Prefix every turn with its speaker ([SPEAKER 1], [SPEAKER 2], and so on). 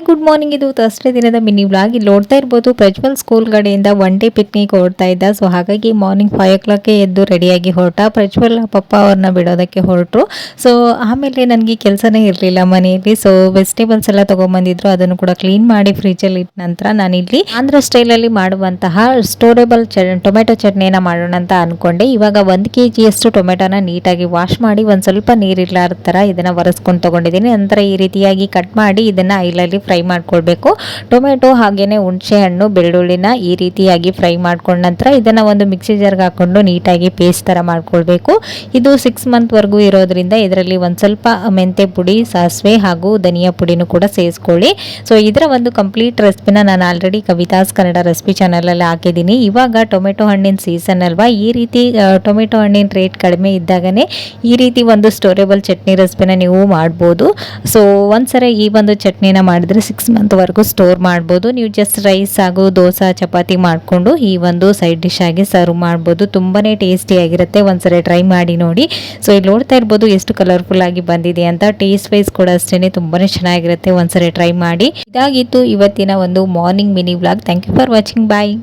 [SPEAKER 1] Good morning. ಇದು Thursday ದಿನದ mini vlog. ಇಲ್ಲಿ ನೋಡ್ತಾ ಇರ್ಬೋದು ಪ್ರಜ್ವಲ್ ಸ್ಕೂಲ್ ಕಡೆಯಿಂದ ಒನ್ ಡೇ ಪಿಕ್ನಿಕ್ ಹೊರಡ್ತಾ ಇದ್ದ. ಸೊ ಹಾಗಾಗಿ ಮಾರ್ನಿಂಗ್ 5 o'clock ಎದ್ದು ರೆಡಿಯಾಗಿ ಹೊರಟ. ಪ್ರಜ್ವಲ್ ಪಪ್ಪ ಅವ್ರನ್ನ ಬಿಡೋದಕ್ಕೆ ಹೊರಟರು. ಸೊ ಆಮೇಲೆ ನನಗೆ ಕೆಲಸನೇ ಇರಲಿಲ್ಲ ಮನೆಯಲ್ಲಿ. ಸೊ ವೆಜಿಟೇಬಲ್ಸ್ ಎಲ್ಲ ತೊಗೊಂಬಂದಿದ್ರು, ಅದನ್ನು ಕೂಡ ಕ್ಲೀನ್ ಮಾಡಿ ಫ್ರಿಜ್ಜಲ್ಲಿ ಇಟ್ಟ ನಂತರ ನಾನಿಲ್ಲಿ ಆಂಧ್ರ ಸ್ಟೈಲಲ್ಲಿ ಮಾಡುವಂತಹ ಸ್ಟೋರೇಬಲ್ ಟೊಮೆಟೊ ಚಟ್ನಿಯನ್ನು ಮಾಡೋಣ ಅಂತ ಅಂದ್ಕೊಂಡೆ. ಇವಾಗ 1 kg ಟೊಮೆಟೊನ ನೀಟಾಗಿ ವಾಶ್ ಮಾಡಿ ಒಂದು ಸ್ವಲ್ಪ ನೀರಿರ್ಲಾರ್ದ ಥರ ಇದನ್ನು ಒರೆಸ್ಕೊಂಡು ತೊಗೊಂಡಿದ್ದೀನಿ. ನಂತರ ಈ ರೀತಿಯಾಗಿ ಕಟ್ ಮಾಡಿ ಇದನ್ನು ಐಲಲ್ಲಿ ಫ್ರೈ ಮಾಡ್ಕೊಳ್ಬೇಕು. ಟೊಮೆಟೊ ಹಾಗೇನೆ ಹುಣಸೆ ಹಣ್ಣು ಬೆಳ್ಳುಳ್ಳಿನ ಈ ರೀತಿಯಾಗಿ ಫ್ರೈ ಮಾಡ್ಕೊಂಡ ನಂತರ ಇದನ್ನ ಒಂದು ಮಿಕ್ಸಿ ಜಾರ್ಗೆ ಹಾಕೊಂಡು ನೀಟಾಗಿ ಪೇಸ್ಟ್ ತರ ಮಾಡ್ಕೊಳ್ಬೇಕು. ಇದು 6 month ವರೆಗೂ ಇರೋದ್ರಿಂದ ಇದರಲ್ಲಿ ಒಂದು ಸ್ವಲ್ಪ ಮೆಂತೆ ಪುಡಿ, ಸಾಸಿವೆ ಹಾಗೂ ಧನಿಯಾ ಪುಡಿನೂ ಕೂಡ ಸೇರಿಸ್ಕೊಳ್ಳಿ. ಸೊ ಇದರ ಒಂದು ಕಂಪ್ಲೀಟ್ ರೆಸಿಪಿನ ನಾನು ಆಲ್ರೆಡಿ ಕವಿತಾಸ್ ಕನ್ನಡ ರೆಸಿಪಿ ಚಾನಲಲ್ಲಿ ಹಾಕಿದ್ದೀನಿ. ಇವಾಗ ಟೊಮೆಟೊ ಹಣ್ಣಿನ ಸೀಸನ್ ಅಲ್ವಾ, ಈ ರೀತಿ ಟೊಮೆಟೊ ಹಣ್ಣಿನ ರೇಟ್ ಕಡಿಮೆ ಇದ್ದಾಗನೇ ಈ ರೀತಿ ಒಂದು ಸ್ಟೋರೇಬಲ್ ಚಟ್ನಿ ರೆಸಿಪಿನ ನೀವು ಮಾಡ್ಬೋದು. ಸೊ ಒಂದ್ಸರಿ ಈ ಒಂದು ಚಟ್ನಿನ ಮಾಡಿದ್ರೆ 6 month ವರೆಗೂ ಸ್ಟೋರ್ ಮಾಡ್ಬೋದು. ನೀವು ಜಸ್ಟ್ ರೈಸ್ ಹಾಗೂ ದೋಸೆ ಚಪಾತಿ ಮಾಡಿಕೊಂಡು ಈ ಒಂದು ಸೈಡ್ ಡಿಶ್ ಆಗಿ ಸರ್ವ್ ಮಾಡ್ಬೋದು. ತುಂಬಾನೇ ಟೇಸ್ಟಿ ಆಗಿರುತ್ತೆ. ಒಂದ್ಸರಿ ಟ್ರೈ ಮಾಡಿ ನೋಡಿ. ಸೊ ಇಲ್ಲಿ ನೋಡ್ತಾ ಇರ್ಬೋದು ಎಷ್ಟು ಕಲರ್ಫುಲ್ ಆಗಿ ಬಂದಿದೆ ಅಂತ. ಟೇಸ್ಟ್ ವೈಸ್ ಕೂಡ ಅಷ್ಟೇ ತುಂಬಾನೇ ಚೆನ್ನಾಗಿರುತ್ತೆ. ಒಂದ್ಸರಿ ಟ್ರೈ ಮಾಡಿ. ಇದಾಗಿತ್ತು ಇವತ್ತಿನ ಒಂದು morning mini vlog. Thank you for watching. Bye.